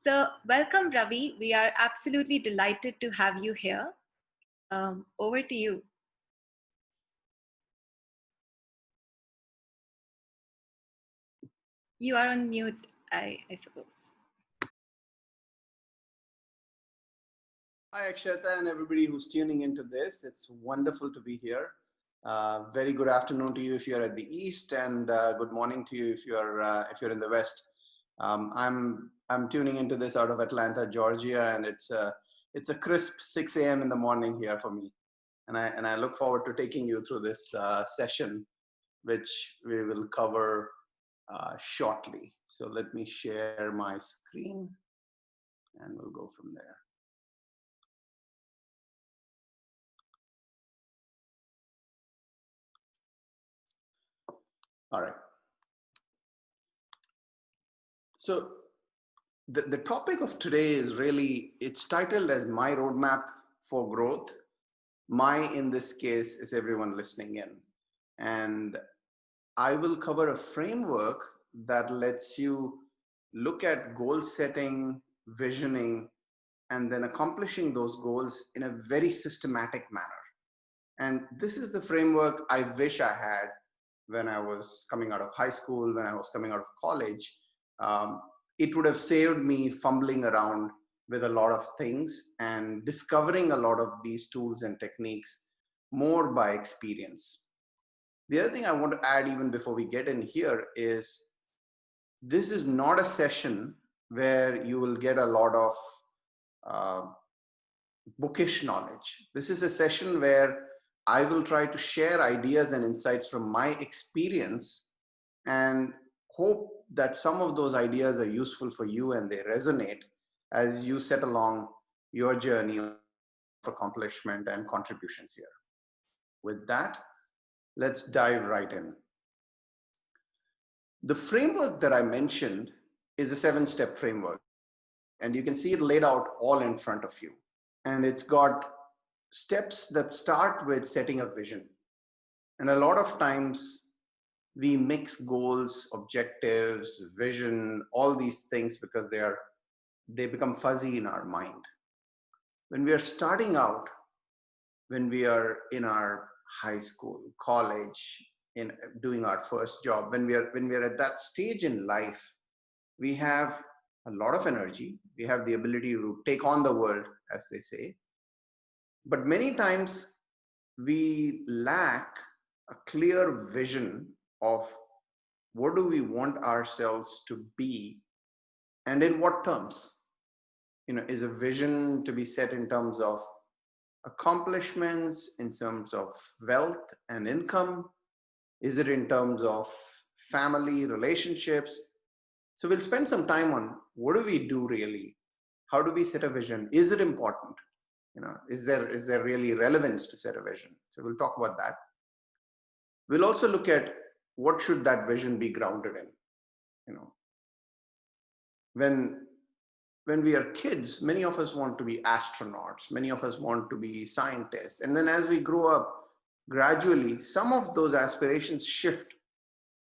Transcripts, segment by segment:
So welcome, Ravi. We are absolutely delighted to have you here. Over to you. You are on mute, I suppose. Hi, Akshata, and everybody who's tuning into this. It's wonderful to be here. Very good afternoon to you if you're at the east, and good morning to you if you're in the west. I'm tuning into this out of Atlanta, Georgia, and it's a crisp 6 a.m. in the morning here for me, and I look forward to taking you through this session, which we will cover shortly. So let me share my screen, and we'll go from there. All right. So the topic of today is really, it's titled as My Roadmap for Growth. My, in this case, is everyone listening in. And I will cover a framework that lets you look at goal setting, visioning, and then accomplishing those goals in a very systematic manner. And this is the framework I wish I had when I was coming out of high school, when I was coming out of college. It would have saved me fumbling around with a lot of things and discovering a lot of these tools and techniques more by experience. The other thing I want to add, even before we get in here, is this is not a session where you will get a lot of bookish knowledge. This is a session where I will try to share ideas and insights from my experience and hope that some of those ideas are useful for you and they resonate as you set along your journey of accomplishment and contributions here. With that, let's dive right in. The framework that I mentioned is a 7-step framework, and you can see it laid out all in front of you. And it's got steps that start with setting a vision. And a lot of times we mix goals, objectives, vision, all these things because they become fuzzy in our mind. When we are starting out, when we are in our high school, college, in doing our first job, when we are at that stage in life, we have a lot of energy. We have the ability to take on the world, as they say. But many times we lack a clear vision of what do we want ourselves to be and in what terms. Is a vision to be set in terms of accomplishments, in terms of wealth and income? Is it in terms of family relationships? So we'll spend some time on what do we do really? How do we set a vision? Is it important? Is there really relevance to set a vision? So we'll talk about that. We'll also look at what should that vision be grounded in. When we are kids, many of us want to be astronauts, many of us want to be scientists, and then as we grow up, gradually some of those aspirations shift.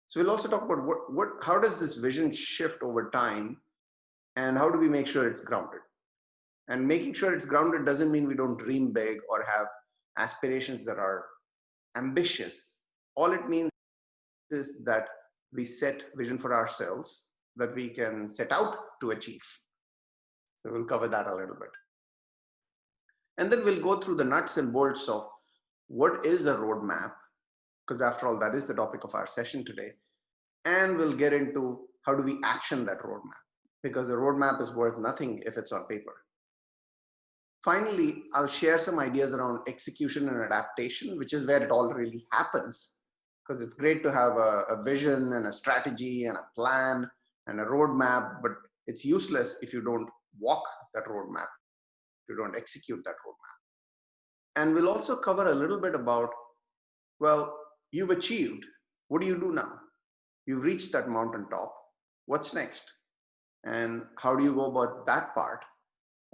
So we'll also talk about how does this vision shift over time, and how do we make sure it's grounded. And making sure it's grounded doesn't mean we don't dream big or have aspirations that are ambitious. All it means is that we set vision for ourselves that we can set out to achieve. So we'll cover that a little bit. And then we'll go through the nuts and bolts of what is a roadmap, because after all, that is the topic of our session today. And we'll get into how do we action that roadmap, because the roadmap is worth nothing if it's on paper. Finally, I'll share some ideas around execution and adaptation, which is where it all really happens, because it's great to have a vision and a strategy and a plan and a roadmap, but it's useless if you don't walk that roadmap, if you don't execute that roadmap. And we'll also cover a little bit about, well, you've achieved. What do you do now? You've reached that mountaintop. What's next? And how do you go about that part?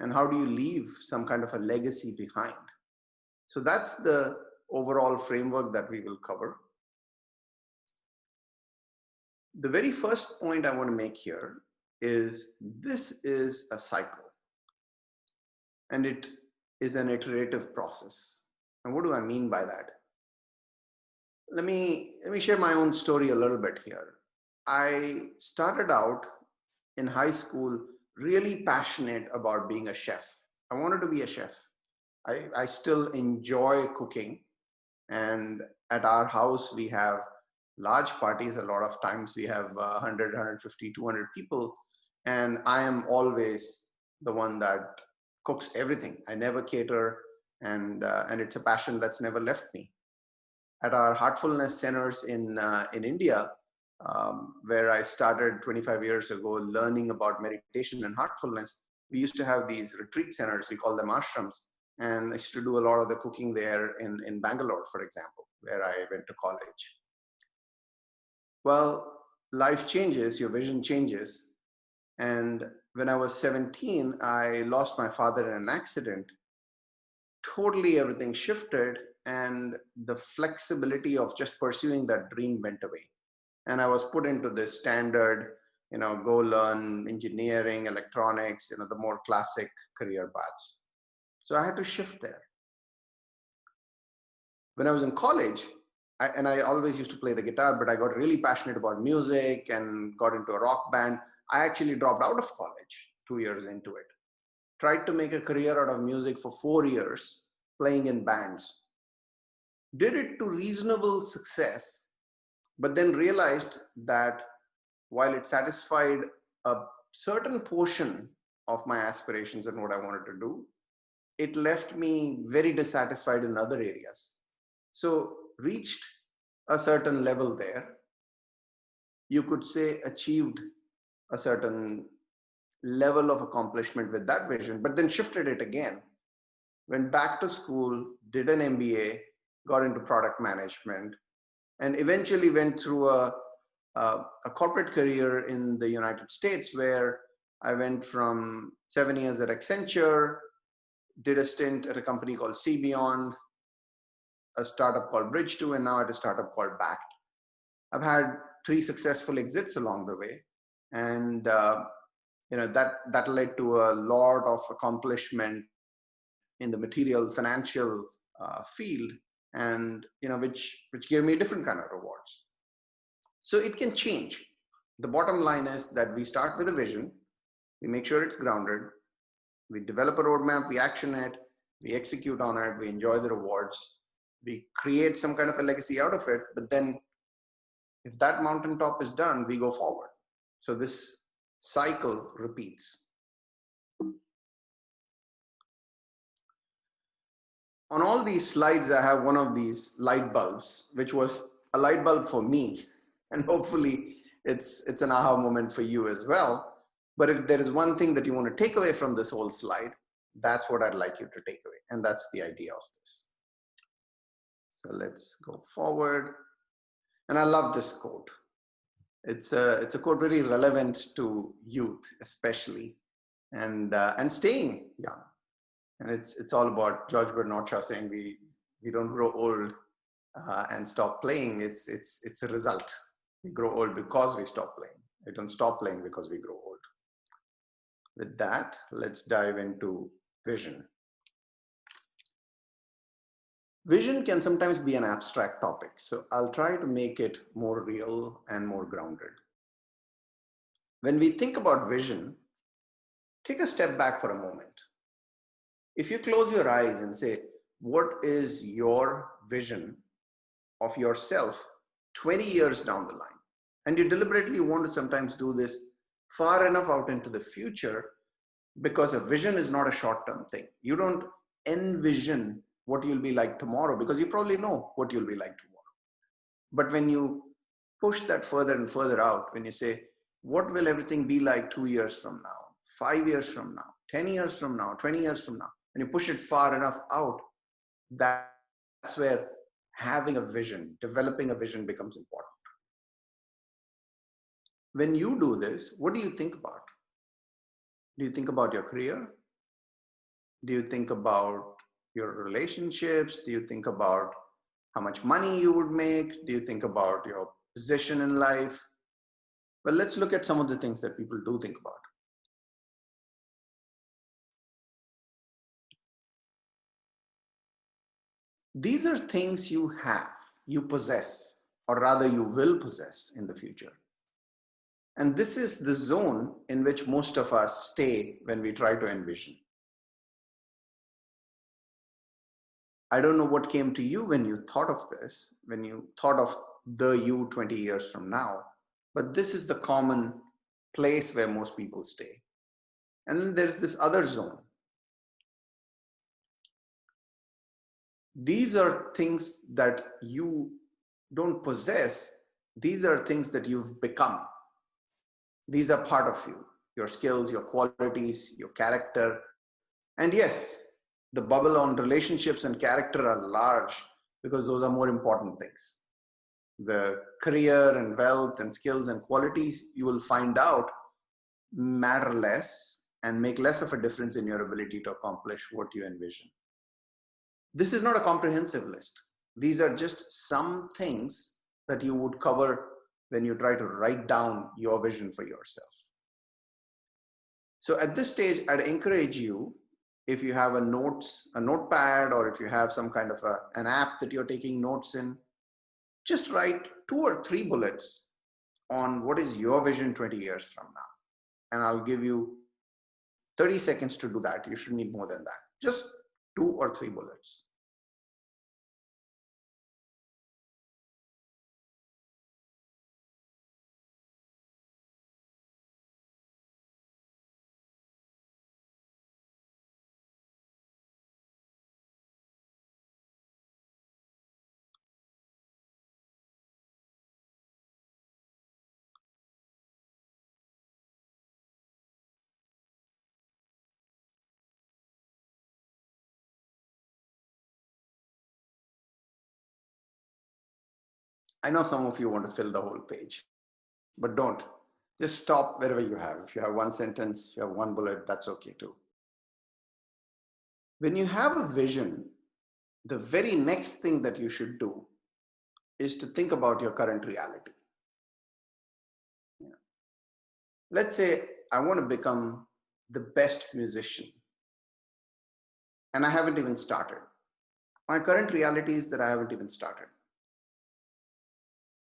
And how do you leave some kind of a legacy behind? So that's the overall framework that we will cover. The very first point I want to make here is this is a cycle, and it is an iterative process. And what do I mean by that? Let me share my own story a little bit here. I started out in high school really passionate about being a chef. I wanted to be a chef. I still enjoy cooking, and at our house we have large parties. A lot of times we have 100, 150, 200 people, and I am always the one that cooks everything. I never cater, and it's a passion that's never left me. At our Heartfulness centers in India, where I started 25 years ago learning about meditation and heartfulness, we used to have these retreat centers. We call them ashrams. And I used to do a lot of the cooking there in Bangalore, for example, where I went to college. Well, life changes, your vision changes. And when I was 17, I lost my father in an accident. Totally everything shifted, and the flexibility of just pursuing that dream went away. And I was put into this standard, go learn engineering, electronics, the more classic career paths. So I had to shift there. When I was in college, I always used to play the guitar, but I got really passionate about music and got into a rock band. I actually dropped out of college 2 years into it. Tried to make a career out of music for 4 years, playing in bands. Did it to reasonable success, but then realized that while it satisfied a certain portion of my aspirations and what I wanted to do, it left me very dissatisfied in other areas. So reached a certain level there, you could say achieved a certain level of accomplishment with that vision, but then shifted it again. Went back to school, did an MBA, got into product management, and eventually went through a corporate career in the United States, where I went from 7 years at Accenture, did a stint at a company called CBeyond, a startup called Bridge2, and now at a startup called Bakkt. I've had 3 successful exits along the way, and that led to a lot of accomplishment in the material financial field, and which gave me different kind of rewards. So it can change. The bottom line is that we start with a vision, we make sure it's grounded, we develop a roadmap, we action it, we execute on it, we enjoy the rewards, we create some kind of a legacy out of it, but then if that mountaintop is done, we go forward. So this cycle repeats. On all these slides, I have one of these light bulbs, which was a light bulb for me, and hopefully it's an aha moment for you as well. But if there is one thing that you want to take away from this whole slide, that's what I'd like you to take away. And that's the idea of this. So let's go forward. And I love this quote. It's a quote really relevant to youth, especially, and staying young. And it's all about George Bernard Shaw saying we don't grow old and stop playing. It's a result. We grow old because we stop playing. We don't stop playing because we grow old. With that, let's dive into vision. Vision can sometimes be an abstract topic, so I'll try to make it more real and more grounded. When we think about vision, take a step back for a moment. If you close your eyes and say, what is your vision of yourself 20 years down the line? And you deliberately want to sometimes do this far enough out into the future, because a vision is not a short-term thing. You don't envision what you'll be like tomorrow, because you probably know what you'll be like tomorrow. But when you push that further and further out, when you say, what will everything be like 2 years from now, 5 years from now, 10 years from now, 20 years from now, and you push it far enough out, that's where having a vision, developing a vision becomes important. When you do this, what do you think about? Do you think about your career? Do you think about your relationships? Do you think about how much money you would make? Do you think about your position in life? Well, let's look at some of the things that people do think about. These are things you have, you possess, or rather you will possess in the future. And this is the zone in which most of us stay when we try to envision. I don't know what came to you when you thought of this, when you thought of the you 20 years from now, but this is the common place where most people stay. And then there's this other zone. These are things that you don't possess. These are things that you've become. These are part of you, your skills, your qualities, your character. And yes, the bubble on relationships and character are large because those are more important things. The career and wealth and skills and qualities you will find out matter less and make less of a difference in your ability to accomplish what you envision. This is not a comprehensive list. These are just some things that you would cover when you try to write down your vision for yourself. So at this stage, I'd encourage you, if you have a notepad, or if you have some kind of an app that you're taking notes in, just write 2 or 3 bullets on what is your vision 20 years from now. And I'll give you 30 seconds to do that. You should need more than that. Just 2 or 3 bullets. I know some of you want to fill the whole page, but don't. Just stop wherever you have. If you have 1 sentence, you have 1 bullet, that's okay too. When you have a vision, the very next thing that you should do is to think about your current reality. Let's say I want to become the best musician, and I haven't even started. My current reality is that I haven't even started.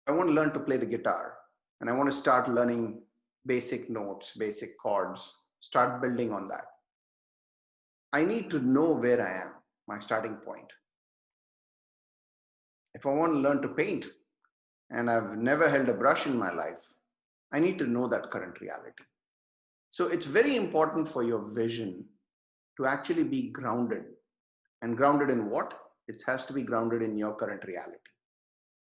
I want to learn to play the guitar, and I want to start learning basic notes, basic chords, start building on that. I need to know where I am, my starting point. If I want to learn to paint, and I've never held a brush in my life, I need to know that current reality. So it's very important for your vision to actually be grounded. And grounded in what? It has to be grounded in your current reality.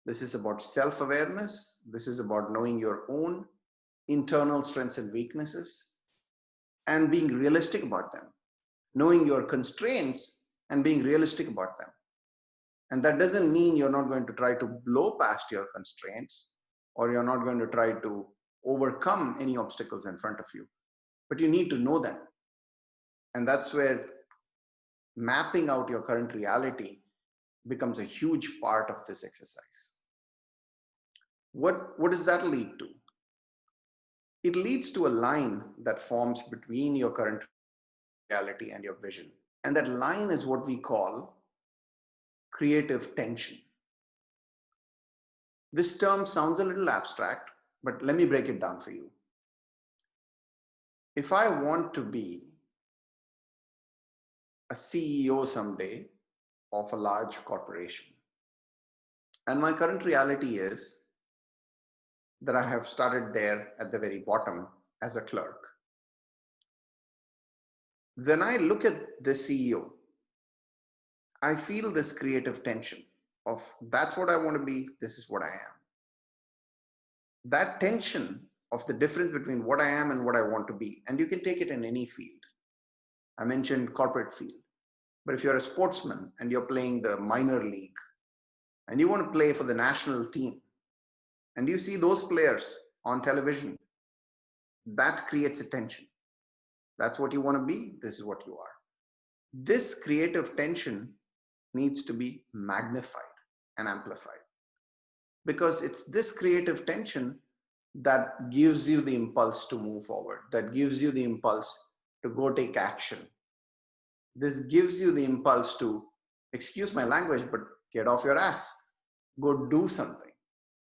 This is about self-awareness. This is about knowing your own internal strengths and weaknesses and being realistic about them. Knowing your constraints and being realistic about them. And that doesn't mean you're not going to try to blow past your constraints, or you're not going to try to overcome any obstacles in front of you, but you need to know them. And that's where mapping out your current reality becomes a huge part of this exercise. What does that lead to? It leads to a line that forms between your current reality and your vision. And that line is what we call creative tension. This term sounds a little abstract, but let me break it down for you. If I want to be a CEO someday of a large corporation, and my current reality is that I have started there at the very bottom as a clerk. When I look at the CEO, I feel this creative tension of that's what I want to be, this is what I am. That tension of the difference between what I am and what I want to be, and you can take it in any field. I mentioned corporate field, but if you're a sportsman and you're playing the minor league and you want to play for the national team and you see those players on television, that creates a tension. That's what you want to be, this is what you are. This creative tension needs to be magnified and amplified, because it's this creative tension that gives you the impulse to move forward, that gives you the impulse to go take action. This gives you the impulse to, excuse my language, but get off your ass, go do something.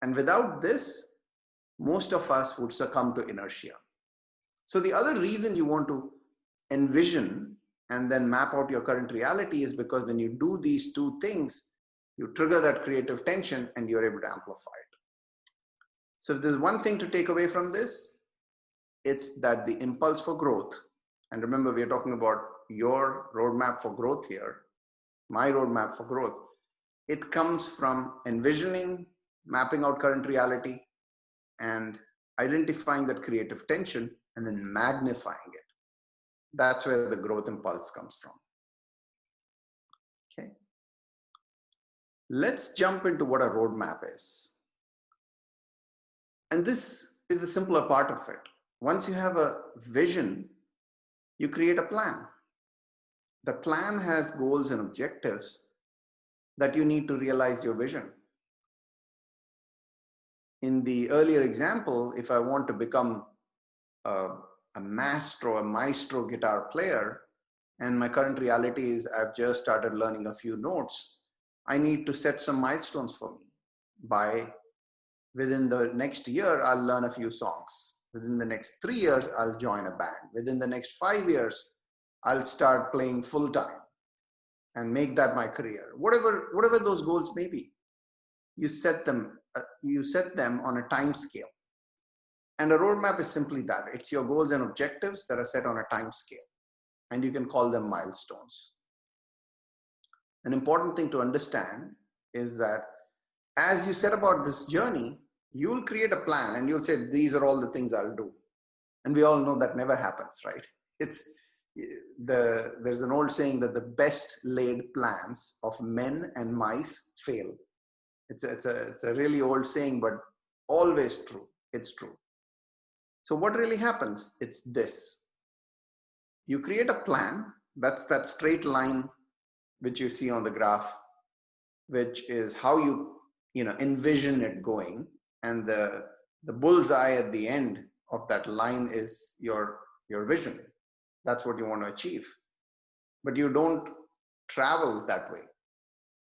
And without this, most of us would succumb to inertia. So the other reason you want to envision and then map out your current reality is because when you do these two things, you trigger that creative tension and you're able to amplify it. So if there's one thing to take away from this, it's that the impulse for growth, and remember, we're talking about your roadmap for growth here, my roadmap for growth, it comes from envisioning, mapping out current reality, and identifying that creative tension and then magnifying it. That's where the growth impulse comes from. Okay. Let's jump into what a roadmap is. And this is a simpler part of it. Once you have a vision, you create a plan. The plan has goals and objectives that you need to realize your vision. In the earlier example, if I want to become a maestro guitar player, and my current reality is I've just started learning a few notes, I need to set some milestones for me. Within the next year, I'll learn a few songs. Within the next 3 years, I'll join a band. Within the next 5 years, I'll start playing full time and make that my career. Whatever those goals may be, you set them on a time scale. And a roadmap is simply that. It's your goals and objectives that are set on a time scale, and you can call them milestones. An important thing to understand is that as you set about this journey, you'll create a plan and you'll say, these are all the things I'll do. And we all know that never happens, right? There's an old saying that the best laid plans of men and mice fail. It's a really old saying, but always true. It's true. So what really happens? It's this. You create a plan. That's that straight line which you see on the graph, which is how you envision it going. And the bullseye at the end of that line is your vision. That's what you want to achieve. But you don't travel that way.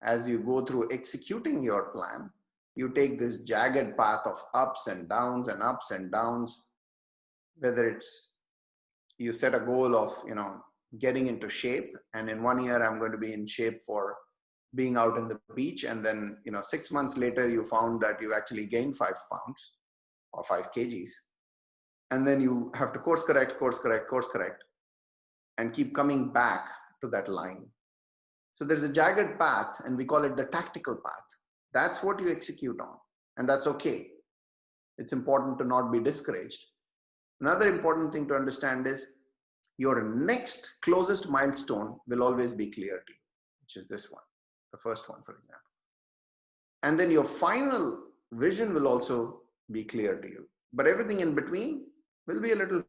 As you go through executing your plan, you take this jagged path of ups and downs and ups and downs, whether it's you set a goal of getting into shape, and in 1 year I'm going to be in shape for being out in the beach, and then 6 months later you found that you actually gained 5 pounds or 5 kgs, and then you have to course correct and keep coming back to that line. So there's a jagged path, and we call it the tactical path. That's what you execute on, and that's okay. It's important to not be discouraged. Another important thing to understand is your next closest milestone will always be clear to you, which is this one, the first one, for example. And then your final vision will also be clear to you. But everything in between will be a little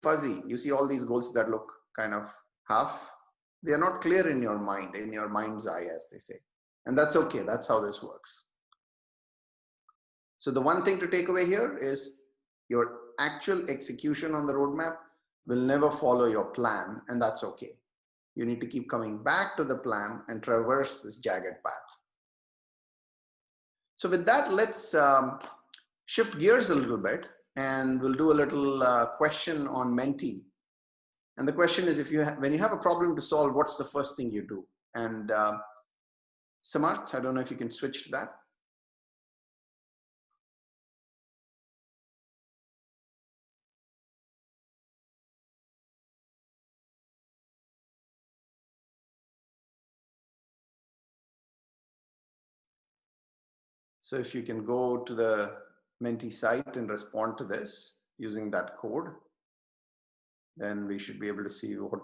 fuzzy. You see all these goals that look kind of half. They are not clear in your mind, in your mind's eye, as they say. And that's okay. That's how this works. So the one thing to take away here is your actual execution on the roadmap will never follow your plan, and that's okay. You need to keep coming back to the plan and traverse this jagged path. So with that, let's shift gears a little bit, and we'll do a little question on Menti. And the question is, when you have a problem to solve, what's the first thing you do? And Samarth, I don't know if you can switch to that. So if you can go to the Menti site and respond to this using that code, then we should be able to see what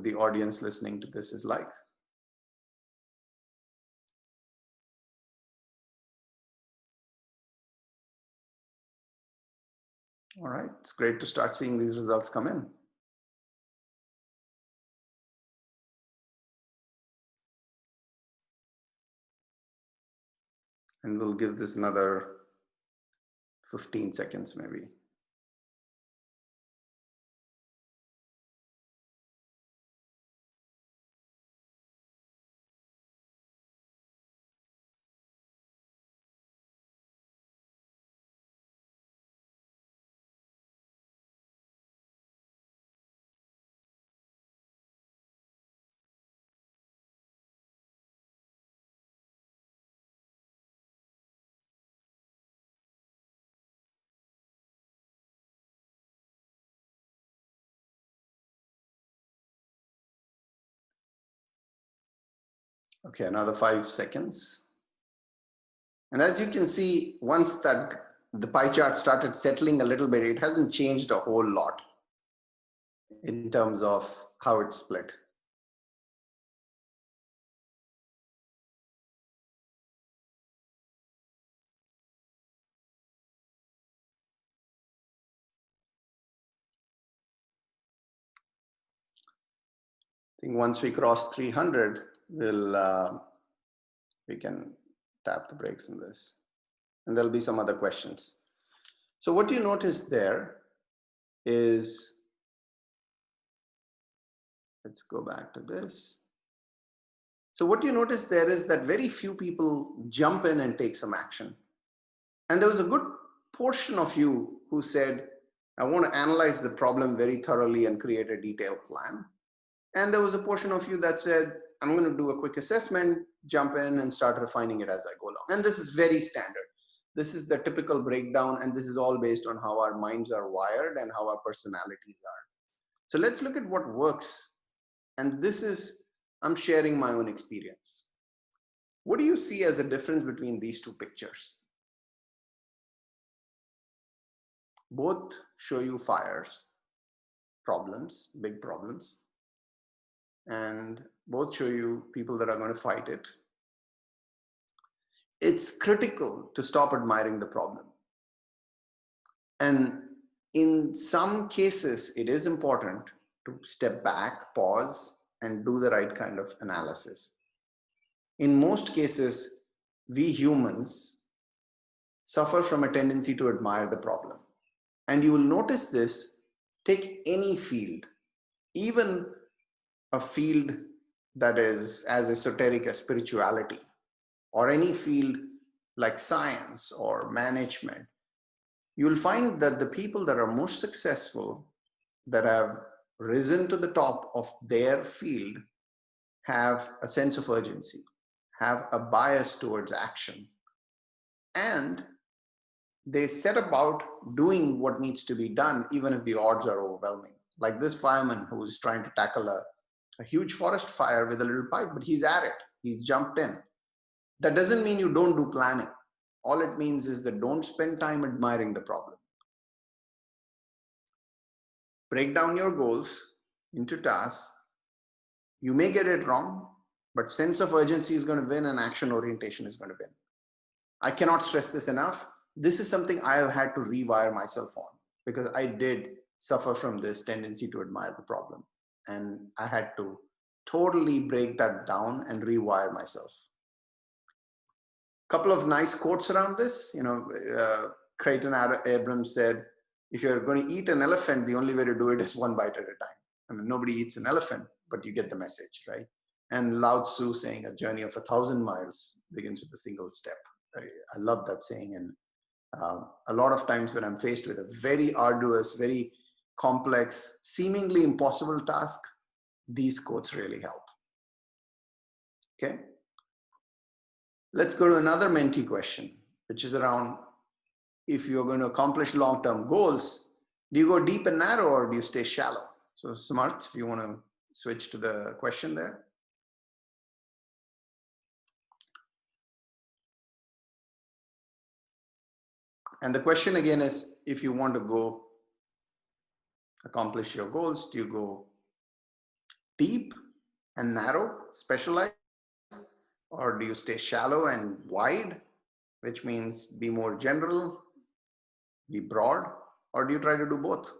the audience listening to this is like. All right, it's great to start seeing these results come in. And we'll give this another 15 seconds maybe. Okay, another 5 seconds. And as you can see, once that the pie chart started settling a little bit, it hasn't changed a whole lot in terms of how it's split. I think once we cross 300, we can tap the brakes on this. And there'll be some other questions. So what you notice there is, let's go back to this. So what you notice there is that very few people jump in and take some action. And there was a good portion of you who said, I want to analyze the problem very thoroughly and create a detailed plan. And there was a portion of you that said, I'm going to do a quick assessment, jump in and start refining it as I go along. And this is very standard. This is the typical breakdown, and this is all based on how our minds are wired and how our personalities are. So let's look at what works. And this is, I'm sharing my own experience. What do you see as a difference between these two pictures? Both show you fires, problems, big problems, and both show you people that are going to fight it. It's critical to stop admiring the problem. And in some cases, it is important to step back, pause, and do the right kind of analysis. In most cases, we humans suffer from a tendency to admire the problem. And you will notice this, take any field, even a field that is as esoteric as spirituality, or any field like science or management. You'll find that the people that are most successful, that have risen to the top of their field, have a sense of urgency, have a bias towards action, and they set about doing what needs to be done, even if the odds are overwhelming. Like this fireman who's trying to tackle a huge forest fire with a little pipe, but he's at it, he's jumped in. That doesn't mean you don't do planning. All it means is that don't spend time admiring the problem. Break down your goals into tasks. You may get it wrong, but sense of urgency is going to win and action orientation is going to win. I cannot stress this enough. This is something I have had to rewire myself on, because I did suffer from this tendency to admire the problem. And I had to totally break that down and rewire myself. Couple of nice quotes around this. Creighton Abrams said, if you're going to eat an elephant, the only way to do it is one bite at a time. I mean, nobody eats an elephant, but you get the message, right? And Lao Tzu saying, a journey of 1,000 miles begins with a single step. I love that saying. And a lot of times when I'm faced with a very arduous, very complex, seemingly impossible task, these quotes really help. Okay. Let's go to another mentee question, which is around, if you're going to accomplish long-term goals, do you go deep and narrow or do you stay shallow? So Samarth, if you want to switch to the question there. And the question again is, if you want to go accomplish your goals, do you go deep and narrow, specialized, or do you stay shallow and wide, which means be more general, be broad, or do you try to do both?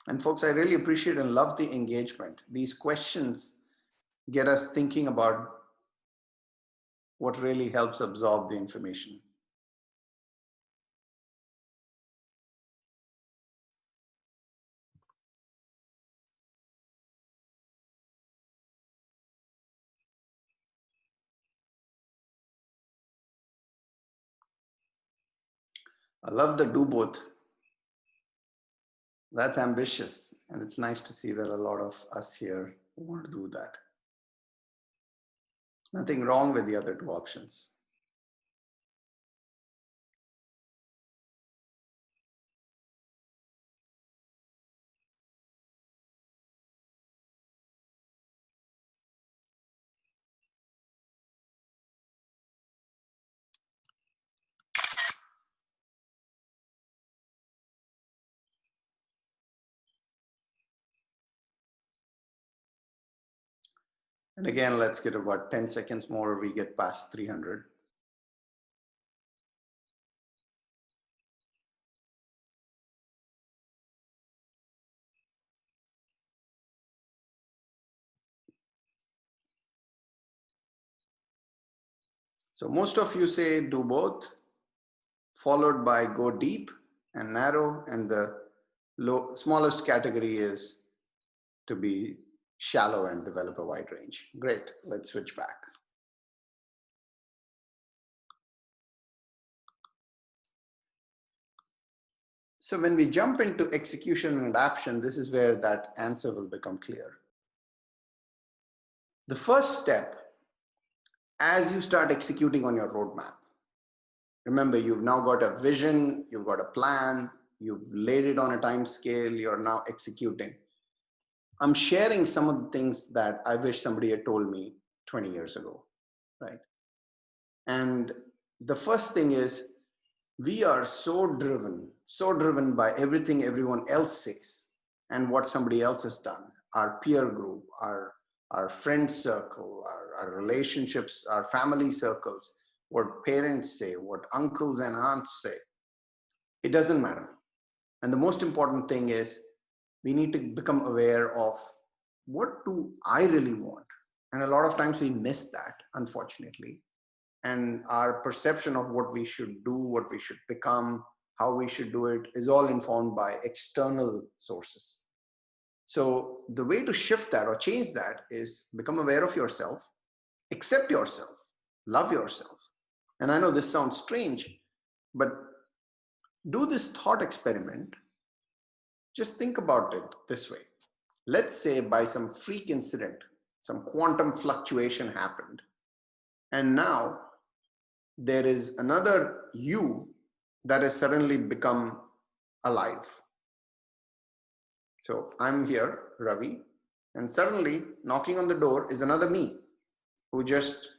And folks, I really appreciate and love the engagement. These questions get us thinking about what really helps absorb the information. I love the do both. That's ambitious, and it's nice to see that a lot of us here want to do that. Nothing wrong with the other two options. And again, let's get about 10 seconds more, we get past 300. So most of you say do both, followed by go deep and narrow, and the smallest category is to be shallow and develop a wide range. Great, let's switch back. So when we jump into execution and adaptation, this is where that answer will become clear. The first step, as you start executing on your roadmap, remember, you've now got a vision, you've got a plan, you've laid it on a time scale, you're now executing. I'm sharing some of the things that I wish somebody had told me 20 years ago, right? And the first thing is, we are so driven by everything everyone else says and what somebody else has done, our peer group, our friend circle, our relationships, our family circles, what parents say, what uncles and aunts say. It doesn't matter. And the most important thing is we need to become aware of what do I really want? And a lot of times we miss that, unfortunately. And our perception of what we should do, what we should become, how we should do it is all informed by external sources. So the way to shift that or change that is become aware of yourself, accept yourself, love yourself. And I know this sounds strange, but do this thought experiment. Just think about it this way. Let's say by some freak incident, some quantum fluctuation happened, and now there is another you that has suddenly become alive. So I'm here, Ravi, and suddenly knocking on the door is another me who just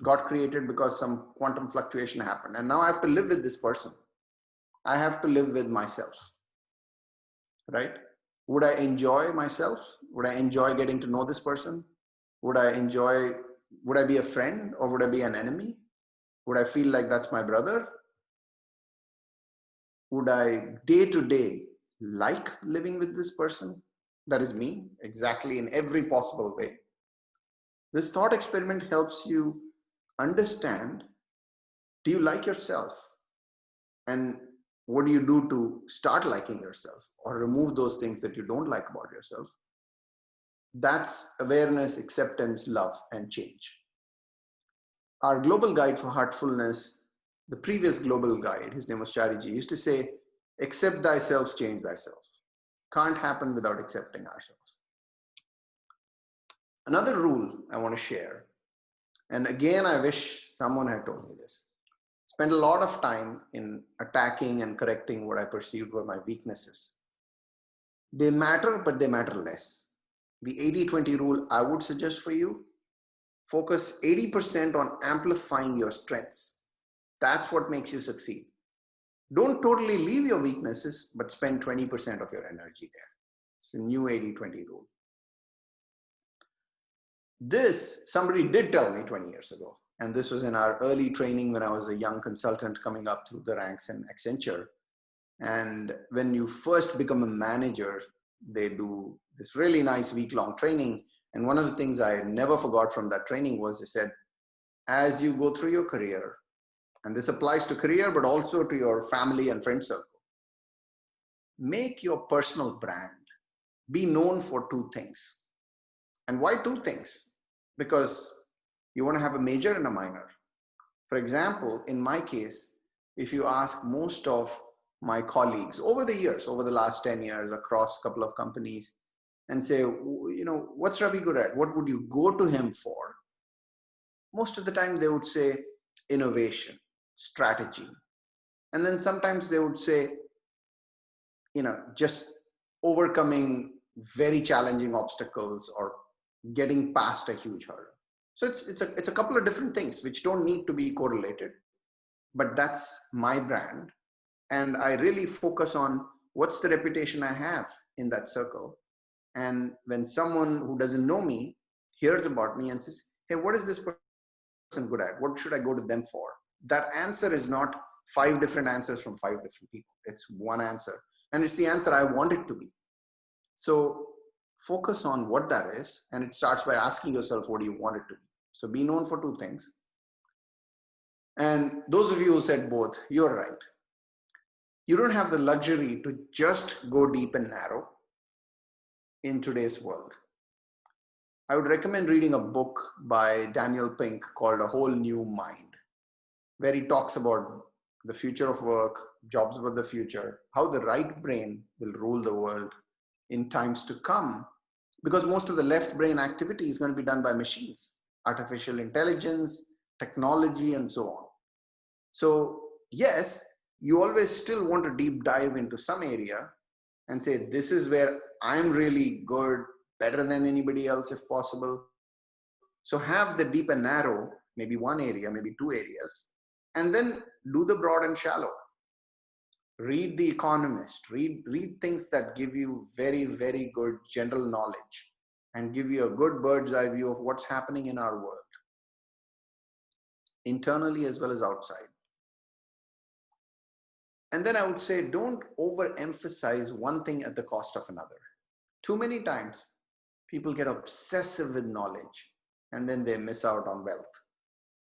got created because some quantum fluctuation happened. And now I have to live with this person. I have to live with myself, right? Would I enjoy myself? Would I enjoy getting to know this person? Would I be a friend or would I be an enemy? Would I feel like that's my brother? Would I day to day like living with this person? That is me, exactly, in every possible way. This thought experiment helps you understand, do you like yourself? And what do you do to start liking yourself or remove those things that you don't like about yourself? That's awareness, acceptance, love, and change. Our global guide for heartfulness, the previous global guide, his name was Chariji, used to say, accept thyself, change thyself. Can't happen without accepting ourselves. Another rule I want to share, and again, I wish someone had told me this. Spend a lot of time in attacking and correcting what I perceived were my weaknesses. They matter, but they matter less. The 80-20 rule I would suggest for you, focus 80% on amplifying your strengths. That's what makes you succeed. Don't totally leave your weaknesses, but spend 20% of your energy there. It's a new 80-20 rule. This, somebody did tell me 20 years ago. And this was in our early training when I was a young consultant coming up through the ranks in Accenture. And when you first become a manager, they do this really nice week-long training And one of the things I never forgot from that training was, they said, as you go through your career, and this applies to career, but also to your family and friend circle, make your personal brand. Be known for two things. And why two things? Because you want to have a major and a minor. For example, in my case, if you ask most of my colleagues over the years, over the last 10 years across a couple of companies, and say, what's Ravi good at? What would you go to him for? Most of the time they would say innovation, strategy. And then sometimes they would say, just overcoming very challenging obstacles or getting past a huge hurdle. So it's a couple of different things which don't need to be correlated, but that's my brand. And I really focus on what's the reputation I have in that circle. And when someone who doesn't know me hears about me and says, hey, what is this person good at? What should I go to them for? That answer is not 5 different answers from 5 different people. It's one answer. And it's the answer I want it to be. So focus on what that is. And it starts by asking yourself, what do you want it to be? So be known for two things. And those of you who said both, you're right. You don't have the luxury to just go deep and narrow in today's world. I would recommend reading a book by Daniel Pink called A Whole New Mind, where he talks about the future of work, jobs about the future, how the right brain will rule the world in times to come, because most of the left brain activity is going to be done by machines, artificial intelligence, technology, and so on. So yes, you always still want to deep dive into some area and say, this is where I'm really good, better than anybody else if possible. So have the deep and narrow, maybe one area, maybe 2 areas, and then do the broad and shallow. Read The Economist, read things that give you very, very good general knowledge and give you a good bird's eye view of what's happening in our world, internally as well as outside. And then I would say, don't overemphasize one thing at the cost of another. Too many times, people get obsessive with knowledge and then they miss out on wealth.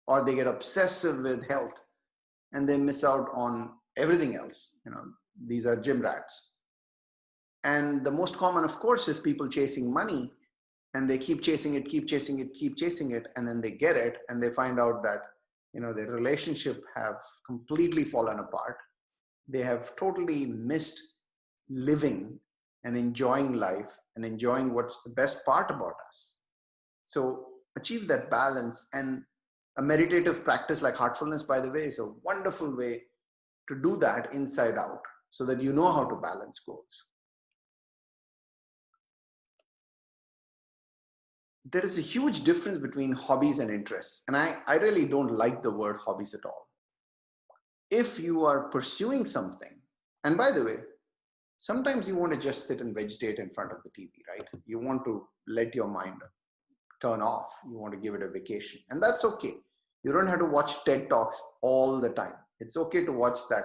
Or they get obsessive with health and they miss out on everything else. These are gym rats. And the most common, of course, is people chasing money, and they keep chasing it, and then they get it, and they find out that, their relationship have completely fallen apart. They have totally missed living and enjoying life and enjoying what's the best part about us. So achieve that balance. And a meditative practice like Heartfulness, by the way, is a wonderful way to do that inside out so that you know how to balance goals. There is a huge difference between hobbies and interests. And I really don't like the word hobbies at all. If you are pursuing something, and by the way, sometimes you want to just sit and vegetate in front of the TV, right? You want to let your mind turn off. You want to give it a vacation. And that's okay. You don't have to watch TED Talks all the time. It's okay to watch that,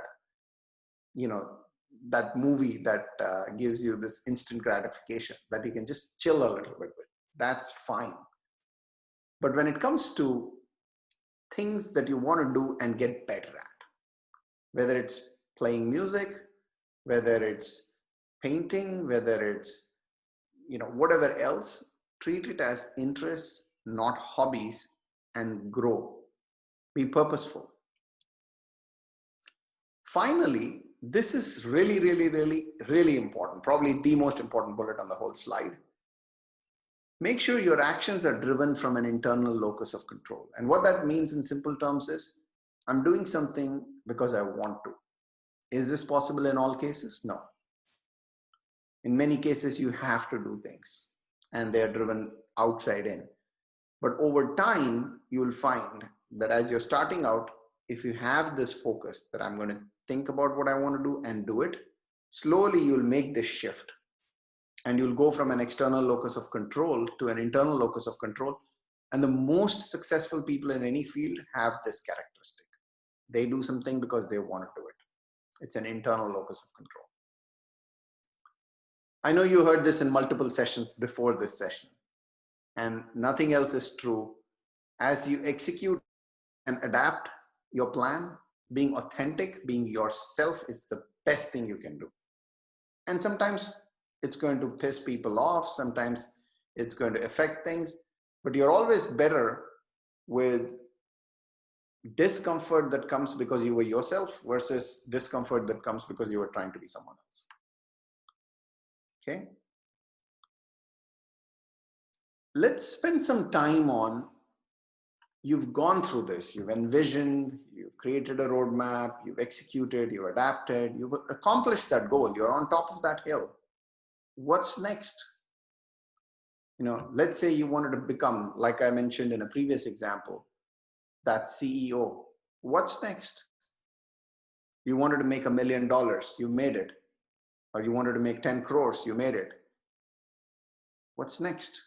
that movie that gives you this instant gratification that you can just chill a little bit with. That's fine. But when it comes to things that you want to do and get better at, whether it's playing music, whether it's painting, whether it's, whatever else, treat it as interests, not hobbies, and grow. Be purposeful. Finally, this is really, really, really, really important, probably the most important bullet on the whole slide. Make sure your actions are driven from an internal locus of control. And what that means in simple terms is, I'm doing something because I want to. Is this possible in all cases? No. In many cases, you have to do things and they are driven outside in. But over time, you'll find that as you're starting out, if you have this focus that I'm going to think about what I want to do and do it, slowly you'll make this shift. And you'll go from an external locus of control to an internal locus of control. And the most successful people in any field have this characteristic. They do something because they want to do it. It's an internal locus of control. I know you heard this in multiple sessions before this session. and nothing else is true. As you execute and adapt your plan, being authentic, being yourself is the best thing you can do. And sometimes it's going to piss people off, sometimes it's going to affect things, but you're always better with discomfort that comes because you were yourself versus discomfort that comes because you were trying to be someone else. Okay, let's spend some time on, you've gone through this, you've envisioned, you've created a roadmap, you've executed, you've adapted, you've accomplished that goal, you're on top of that hill. What's next? Let's say you wanted to become, like I mentioned in a previous example, that CEO. What's next? You wanted to make $1 million, you made it. Or you wanted to make 10 crores, you made it. What's next?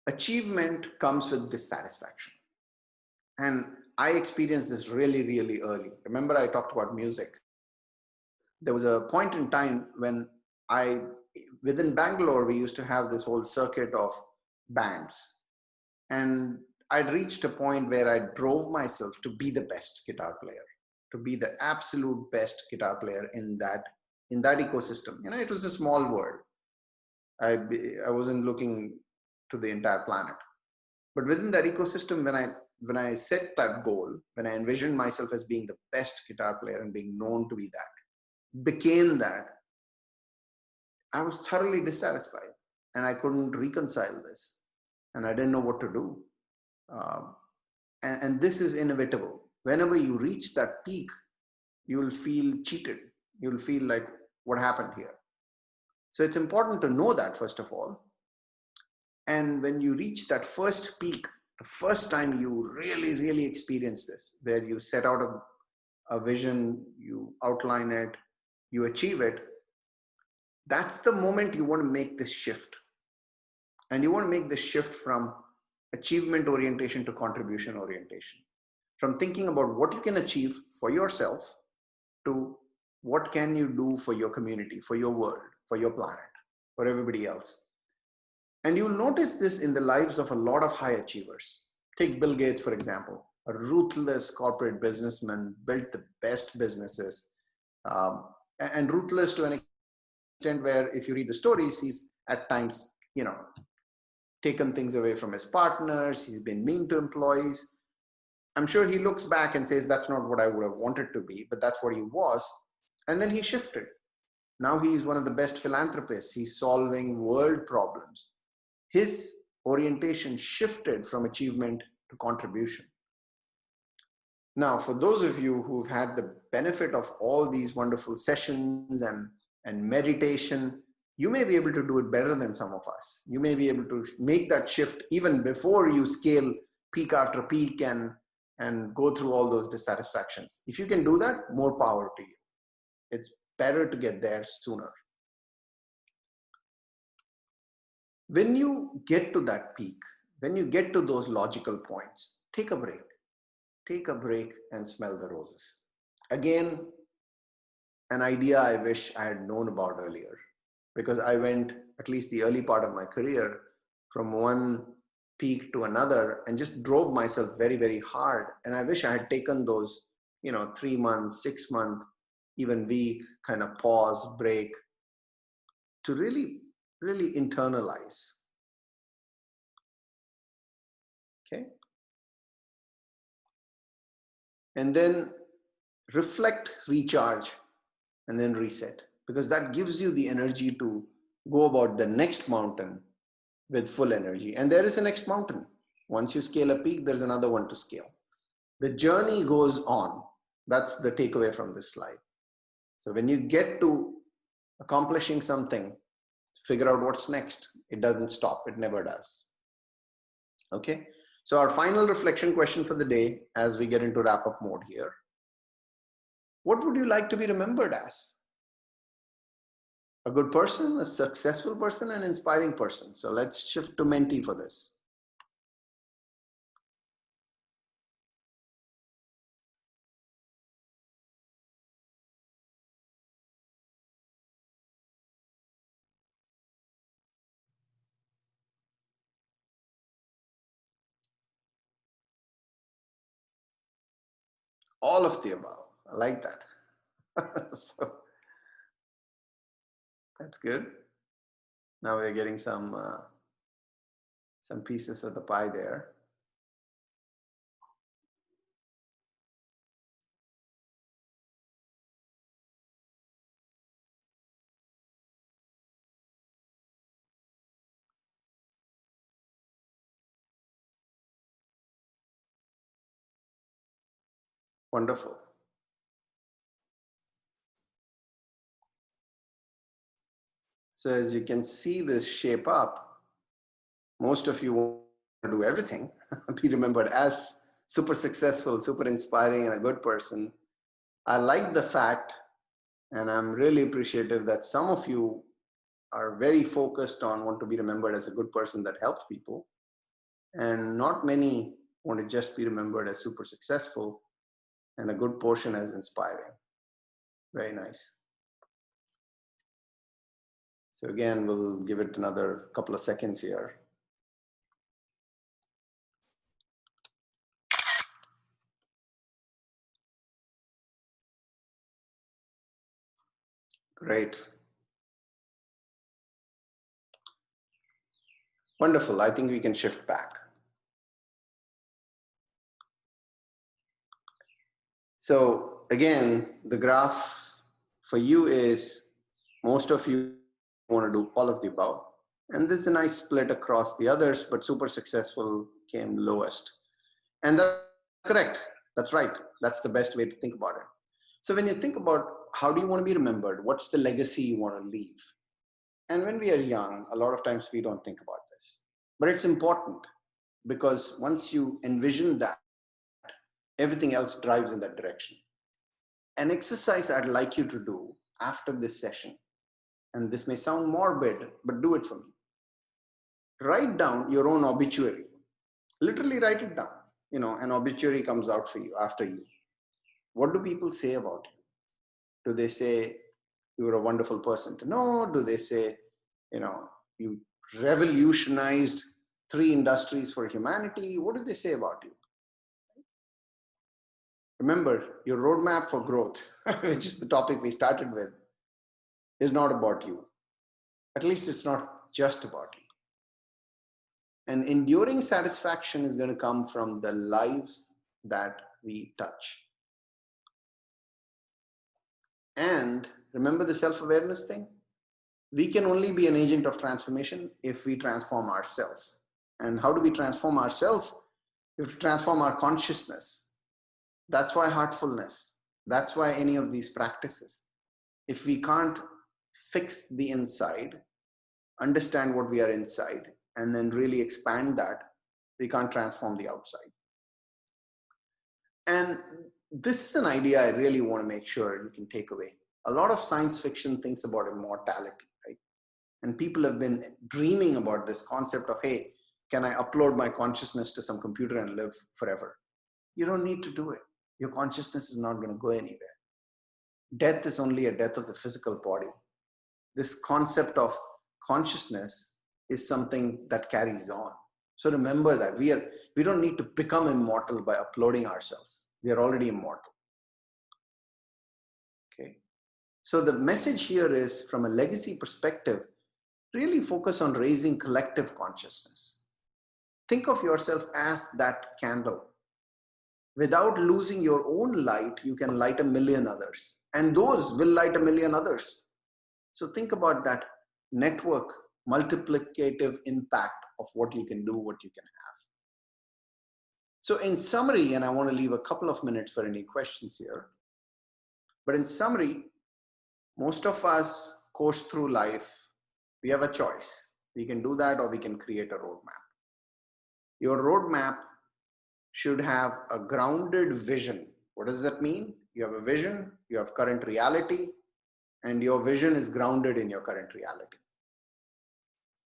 Achievement comes with dissatisfaction. And I experienced this really, really early. Remember, I talked about music. There was a point in time when within Bangalore, we used to have this whole circuit of bands. And I'd reached a point where I drove myself to be the best guitar player, to be the absolute best guitar player in that ecosystem. It was a small world. I wasn't looking to the entire planet. But within that ecosystem, when I set that goal, when I envisioned myself as being the best guitar player and being known to be that, became that, I was thoroughly dissatisfied and I couldn't reconcile this and I didn't know what to do. And this is inevitable. Whenever you reach that peak, you'll feel cheated. You'll feel like, what happened here? So it's important to know that, first of all. And when you reach that first peak, the first time you really, really experience this, where you set out a vision, you outline it, you achieve it, that's the moment you want to make this shift. And you want to make this shift from achievement orientation to contribution orientation. From thinking about what you can achieve for yourself to what can you do for your community, for your world, for your planet, for everybody else. And you'll notice this in the lives of a lot of high achievers. Take Bill Gates, for example, a ruthless corporate businessman, built the best businesses, and ruthless to an extent where if you read the stories, he's at times, taken things away from his partners, he's been mean to employees. I'm sure he looks back and says, that's not what I would have wanted to be, but that's what he was. And then he shifted. Now he's one of the best philanthropists. He's solving world problems. His orientation shifted from achievement to contribution. Now, for those of you who've had the benefit of all these wonderful sessions and meditation, you may be able to do it better than some of us. You may be able to make that shift even before you scale peak after peak and go through all those dissatisfactions. If you can do that, more power to you. It's better to get there sooner. When you get to that peak, when you get to those logical points, take a break. Take a break and smell the roses. Again, an idea I wish I had known about earlier, because I went, at least the early part of my career, from one peak to another and just drove myself very, very hard. And I wish I had taken those, 3 months, 6 months, even week kind of pause, break to really, really internalize. Okay. And then reflect, recharge, and then reset, because that gives you the energy to go about the next mountain with full energy. And there is a next mountain. Once you scale a peak, there's another one to scale. The journey goes on. That's the takeaway from this slide. So when you get to accomplishing something, figure out what's next. It doesn't stop. It never does. Okay. So our final reflection question for the day, as we get into wrap up mode here. What would you like to be remembered as? A good person, a successful person, an inspiring person. So let's shift to Menti for this. All of the above. I like that. So that's good. Now we're getting some pieces of the pie there. Wonderful. So as you can see this shape up, most of you want to do everything, be remembered as super successful, super inspiring, and a good person. I like the fact, and I'm really appreciative that some of you are very focused on want to be remembered as a good person that helps people. And not many want to just be remembered as super successful, and a good portion as inspiring. Very nice. So again, we'll give it another couple of seconds here. Great. Wonderful. I think we can shift back. So again, the graph for you is most of you want to do all of the above. And there's a nice split across the others, but super successful came lowest. And that's correct. That's right. That's the best way to think about it. So when you think about how do you want to be remembered, what's the legacy you want to leave? And when we are young, a lot of times we don't think about this. But it's important because once you envision that, everything else drives in that direction. An exercise I'd like you to do after this session, and this may sound morbid, but do it for me. Write down your own obituary. Literally write it down. You know, an obituary comes out for you after you. What do people say about you? Do they say you were a wonderful person to know? Do they say, you know, you revolutionized 3 industries for humanity? What do they say about you? Remember, your roadmap for growth, which is the topic we started with, is not about you. At least it's not just about you. And enduring satisfaction is going to come from the lives that we touch. And remember the self-awareness thing? We can only be an agent of transformation if we transform ourselves. And how do we transform ourselves? We have to transform our consciousness. That's why heartfulness. That's why any of these practices. If we can't fix the inside, understand what we are inside, and then really expand that, we can't transform the outside. And this is an idea I really want to make sure you can take away. A lot of science fiction thinks about immortality, right? And people have been dreaming about this concept of, hey, can I upload my consciousness to some computer and live forever? You don't need to do it. Your consciousness is not going to go anywhere. Death is only a death of the physical body. This concept of consciousness is something that carries on. So remember that we don't need to become immortal by uploading ourselves. We are already immortal. Okay. So the message here is, from a legacy perspective, really focus on raising collective consciousness. Think of yourself as that candle. Without losing your own light, you can light 1 million others, and those will light 1 million others. So think about that network multiplicative impact of what you can do, what you can have. So in summary, and I want to leave a couple of minutes for any questions here, but in summary, most of us course through life, we have a choice. We can do that, or we can create a roadmap. Your roadmap should have a grounded vision. What does that mean? You have a vision, you have current reality, and your vision is grounded in your current reality.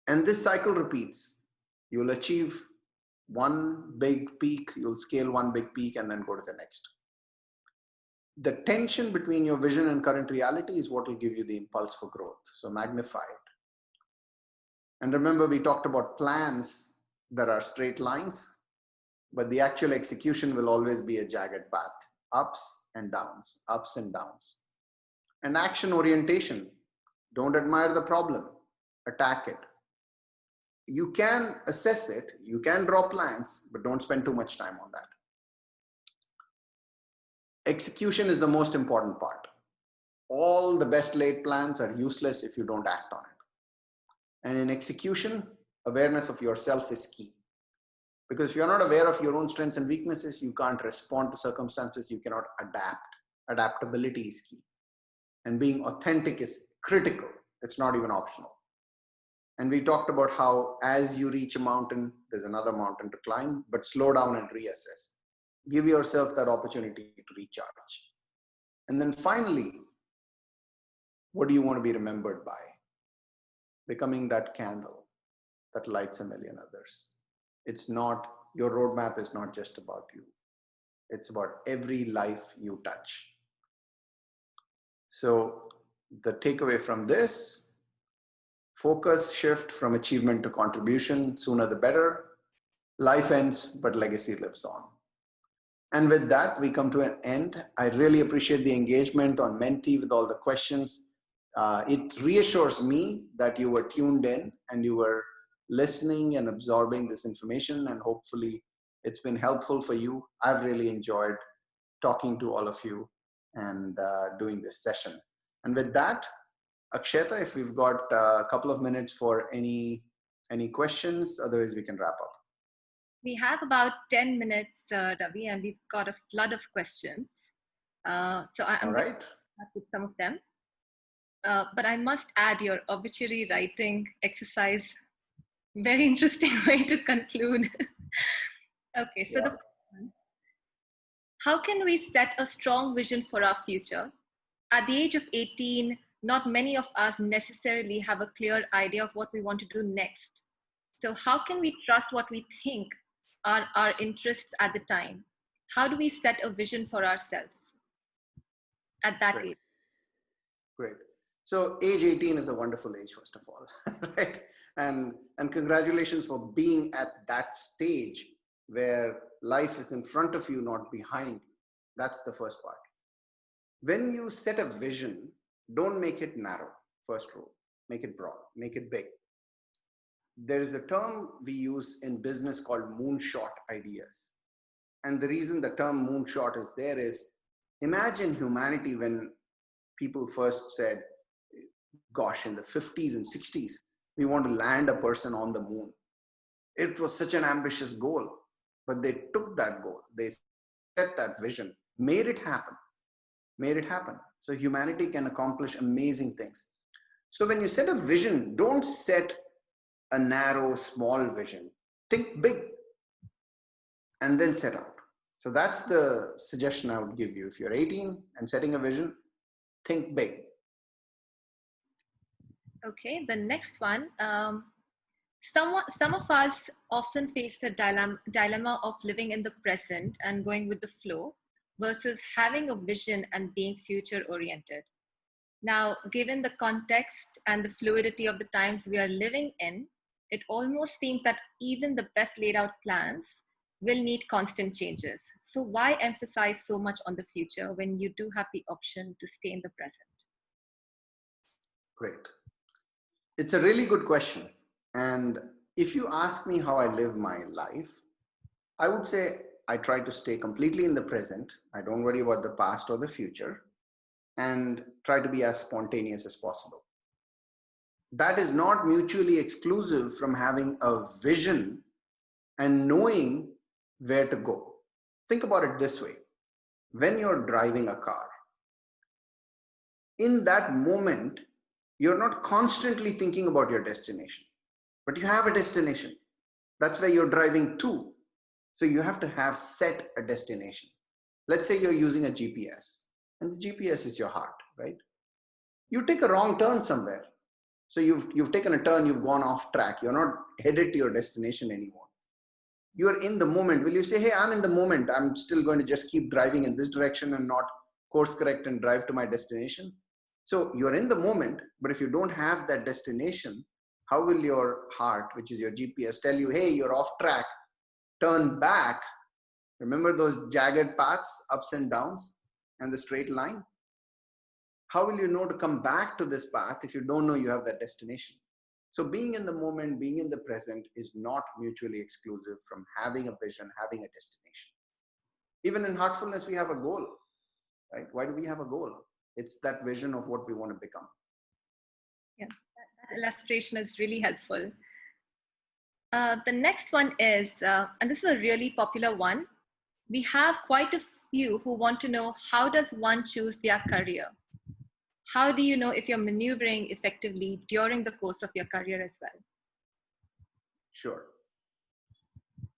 And this cycle repeats. You'll achieve one big peak, you'll scale one big peak, and then go to the next. The tension between your vision and current reality is what will give you the impulse for growth. So magnify it. And remember, we talked about plans that are straight lines, but the actual execution will always be a jagged path ups and downs, ups and downs. And action orientation, don't admire the problem, attack it. You can assess it, you can draw plans, but don't spend too much time on that. Execution is the most important part. All the best laid plans are useless if you don't act on it. And in execution, awareness of yourself is key. Because if you're not aware of your own strengths and weaknesses, you can't respond to circumstances, you cannot adapt. Adaptability is key. And being authentic is critical. It's not even optional. And we talked about how as you reach a mountain, there's another mountain to climb, but slow down and reassess. Give yourself that opportunity to recharge. And then finally, what do you want to be remembered by? Becoming that candle that lights a million others. It's not, your roadmap is not just about you. It's about every life you touch. So the takeaway from this, focus shift from achievement to contribution, sooner the better. Life ends, but legacy lives on. And with that, we come to an end. I really appreciate the engagement on Menti with all the questions. It reassures me that you were tuned in and you were listening and absorbing this information, and hopefully it's been helpful for you. I've really enjoyed talking to all of you and doing this session. And with that, Akshata, if we've got a couple of minutes for any questions, otherwise we can wrap up. We have about 10 minutes, Ravi, and we've got a flood of questions. So I'm going to start with some of them. But I must add, your obituary writing exercise, very interesting way to conclude. Okay, so the first one. How can we set a strong vision for our future? At the age of 18, not many of us necessarily have a clear idea of what we want to do next. So how can we trust what we think are our interests at the time? How do we set a vision for ourselves at that age? Great. So age 18 is a wonderful age, first of all, right? And congratulations for being at that stage where life is in front of you, not behind you. That's the first part. When you set a vision, don't make it narrow, first rule. Make it broad, make it big. There is a term we use in business called moonshot ideas. And the reason the term moonshot is there is, imagine humanity when people first said, gosh, in the 50s and 60s, we want to land a person on the moon. It was such an ambitious goal, but they took that goal. They set that vision, made it happen. So humanity can accomplish amazing things. So when you set a vision, don't set a narrow, small vision. Think big and then set out. So that's the suggestion I would give you. If you're 18 and setting a vision, think big. Okay, the next one. Some of us often face the dilemma of living in the present and going with the flow versus having a vision and being future oriented. Now, given the context and the fluidity of the times we are living in, it almost seems that even the best laid out plans will need constant changes. So why emphasize so much on the future when you do have the option to stay in the present? Great. It's a really good question. And if you ask me how I live my life, I would say I try to stay completely in the present. I don't worry about the past or the future, and try to be as spontaneous as possible. That is not mutually exclusive from having a vision and knowing where to go. Think about it this way. When you're driving a car, in that moment, you're not constantly thinking about your destination, but you have a destination. That's where you're driving to. So you have to have set a destination. Let's say you're using a GPS, and the GPS is your heart, right? You take a wrong turn somewhere. So you've taken a turn, you've gone off track. You're not headed to your destination anymore. You're in the moment. Will you say, hey, I'm in the moment. I'm still going to just keep driving in this direction and not course correct and drive to my destination? So you're in the moment, but if you don't have that destination, how will your heart, which is your GPS, tell you, hey, you're off track, turn back Remember those jagged paths, ups and downs, and the straight line? How will you know to come back to this path if you don't know you have that destination? So being in the moment, being in the present is not mutually exclusive from having a vision, having a destination. Even in heartfulness, we have a goal, right? Why do we have a goal? It's that vision of what we want to become. Yeah, that illustration is really helpful. The next one is, and this is a really popular one. We have quite a few who want to know, how does one choose their career? How do you know if you're maneuvering effectively during the course of your career as well? Sure.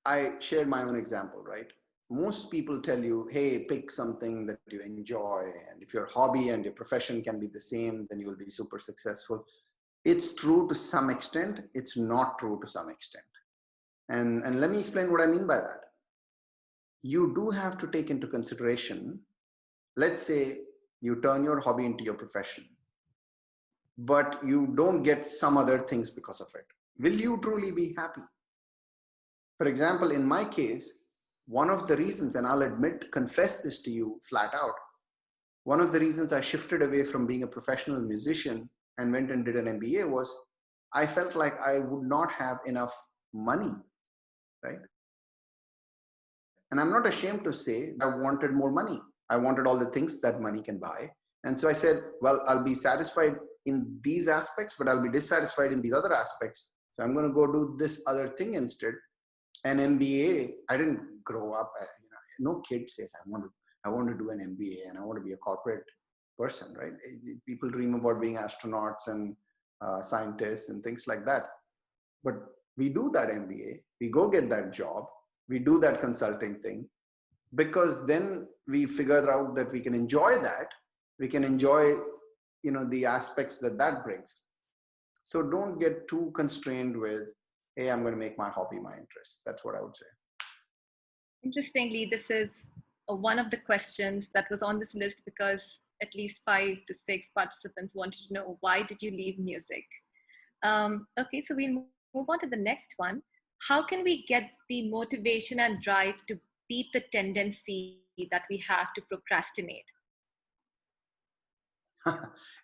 I shared my own example, right? Most people tell you, hey, pick something that you enjoy. And if your hobby and your profession can be the same, then you will be super successful. It's true to some extent. It's not true to some extent. And let me explain what I mean by that. You do have to take into consideration, let's say you turn your hobby into your profession, but you don't get some other things because of it. Will you truly be happy? For example, in my case, one of the reasons, and I'll confess this to you flat out, one of the reasons I shifted away from being a professional musician and went and did an MBA was I felt like I would not have enough money, right? And I'm not ashamed to say I wanted more money. I wanted all the things that money can buy. And so I said, well, I'll be satisfied in these aspects, but I'll be dissatisfied in these other aspects. So I'm going to go do this other thing instead. An MBA, I didn't grow up, no kid says, I want to do an MBA and I want to be a corporate person, right? People dream about being astronauts and scientists and things like that. But we do that MBA, we go get that job, we do that consulting thing, because then we figure out that we can enjoy that, we can enjoy, the aspects that brings. So don't get too constrained with, hey, I'm going to make my hobby my interest. That's what I would say. Interestingly, this is one of the questions that was on this list because at least 5 to 6 participants wanted to know, why did you leave music? Okay, so we'll move on to the next one. How can we get the motivation and drive to beat the tendency that we have to procrastinate?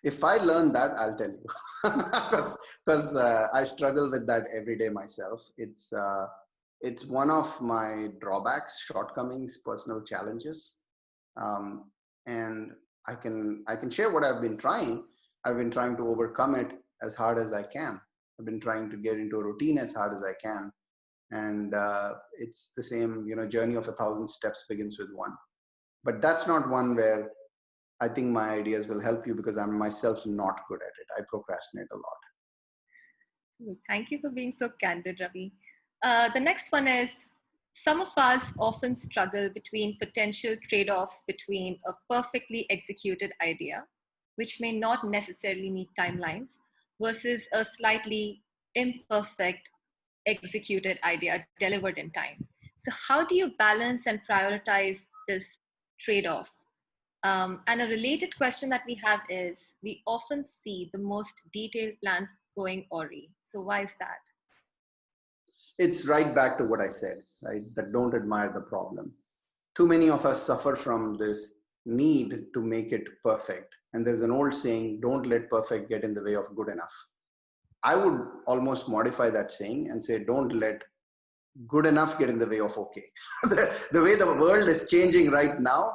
If I learn that, I'll tell you, because I struggle with that every day myself. It's one of my drawbacks, shortcomings, personal challenges, and I can share what I've been trying. I've been trying to overcome it as hard as I can. I've been trying to get into a routine as hard as I can, and it's the same, journey of 1,000 steps begins with one. But that's not one where I think my ideas will help you, because I'm myself not good at it. I procrastinate a lot. Thank you for being so candid, Ravi. The next one is, some of us often struggle between potential trade-offs between a perfectly executed idea, which may not necessarily meet timelines, versus a slightly imperfect executed idea delivered in time. So how do you balance and prioritize this trade-off? And a related question that we have is, we often see the most detailed plans going awry. So why is that? It's right back to what I said, right? That don't admire the problem. Too many of us suffer from this need to make it perfect. And there's an old saying, don't let perfect get in the way of good enough. I would almost modify that saying and say, don't let good enough get in the way of okay. The way the world is changing right now,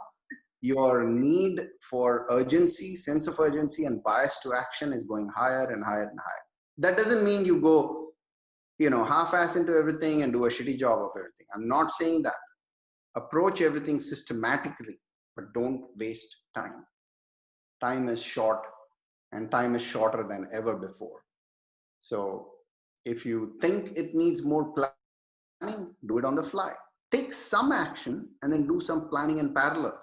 your need for urgency, sense of urgency, and bias to action is going higher and higher and higher. That doesn't mean you go, half-ass into everything and do a shitty job of everything. I'm not saying that. Approach everything systematically, but don't waste time. Time is short, and time is shorter than ever before. So if you think it needs more planning, do it on the fly. Take some action and then do some planning in parallel.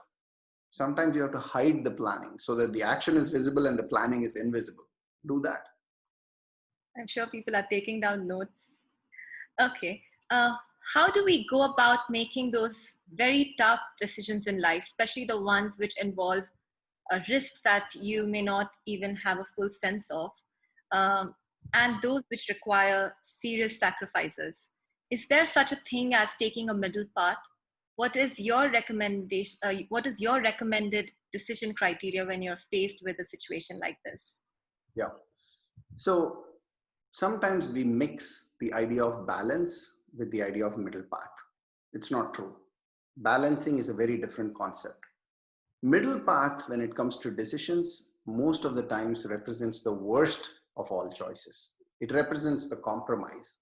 Sometimes you have to hide the planning so that the action is visible and the planning is invisible. Do that. I'm sure people are taking down notes. Okay. How do we go about making those very tough decisions in life, especially the ones which involve risks that you may not even have a full sense of, and those which require serious sacrifices? Is there such a thing as taking a middle path? what is your recommendation? What is your recommended decision criteria when you're faced with a situation like this? Yeah. So sometimes we mix the idea of balance with the idea of middle path. It's not true. Balancing is a very different concept. Middle path, when it comes to decisions, most of the times represents the worst of all choices. It represents the compromise.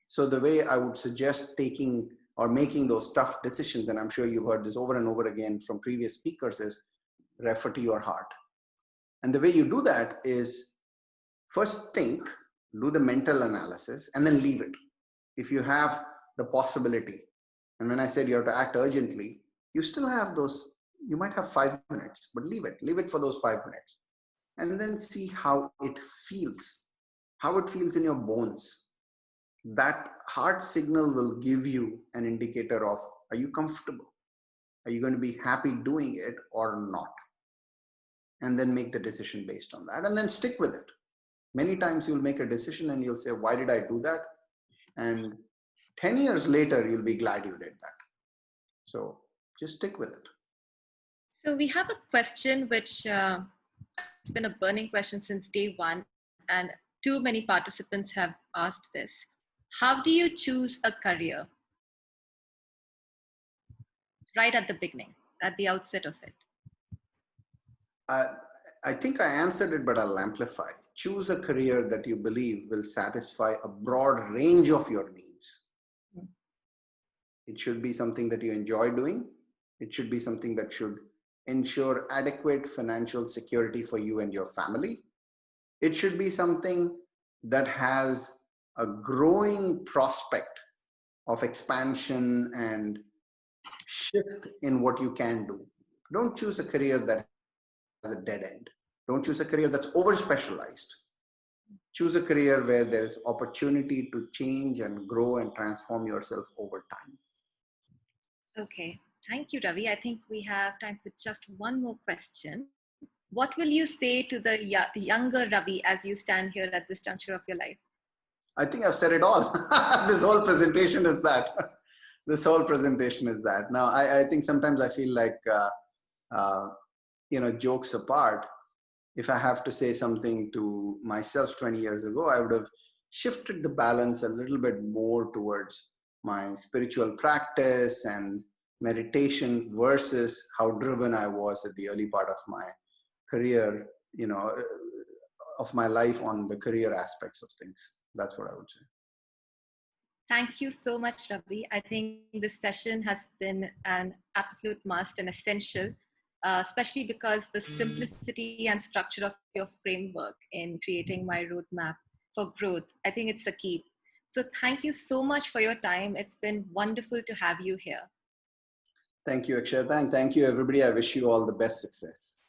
So the way I would suggest taking or making those tough decisions, and I'm sure you've heard this over and over again from previous speakers, is refer to your heart. And the way you do that is first think, do the mental analysis, and then leave it. If you have the possibility, and when I said you have to act urgently, you still have those, you might have 5 minutes, but leave it for those 5 minutes. And then see how it feels in your bones. That heart signal will give you an indicator of, are you comfortable? Are you going to be happy doing it or not? And then make the decision based on that, and then stick with it. Many times you'll make a decision and you'll say, why did I do that? And 10 years later, you'll be glad you did that. So just stick with it. So we have a question which it's been a burning question since day one, and too many participants have asked this. How do you choose a career? Right at the beginning, at the outset of it. I think I answered it, but I'll amplify. Choose a career that you believe will satisfy a broad range of your needs. It should be something that you enjoy doing. It should be something that should ensure adequate financial security for you and your family. It should be something that has a growing prospect of expansion and shift in what you can do. Don't choose a career that has a dead end. Don't choose a career that's over specialized. Choose a career where there is opportunity to change and grow and transform yourself over time. Okay, thank you, Ravi. I think we have time for just one more question. What will you say to the younger Ravi as you stand here at this juncture of your life? I think I've said it all. This whole presentation is that. This whole presentation is that. Now, I think sometimes I feel like, jokes apart, if I have to say something to myself 20 years ago, I would have shifted the balance a little bit more towards my spiritual practice and meditation versus how driven I was at the early part of my career, of my life on the career aspects of things. That's what I would say. Thank you so much, Ravi. I think this session has been an absolute must and essential, especially because the simplicity and structure of your framework in creating my roadmap for growth, I think it's the key. So thank you so much for your time. It's been wonderful to have you here. Thank you, Akshata, and thank you, everybody. I wish you all the best success.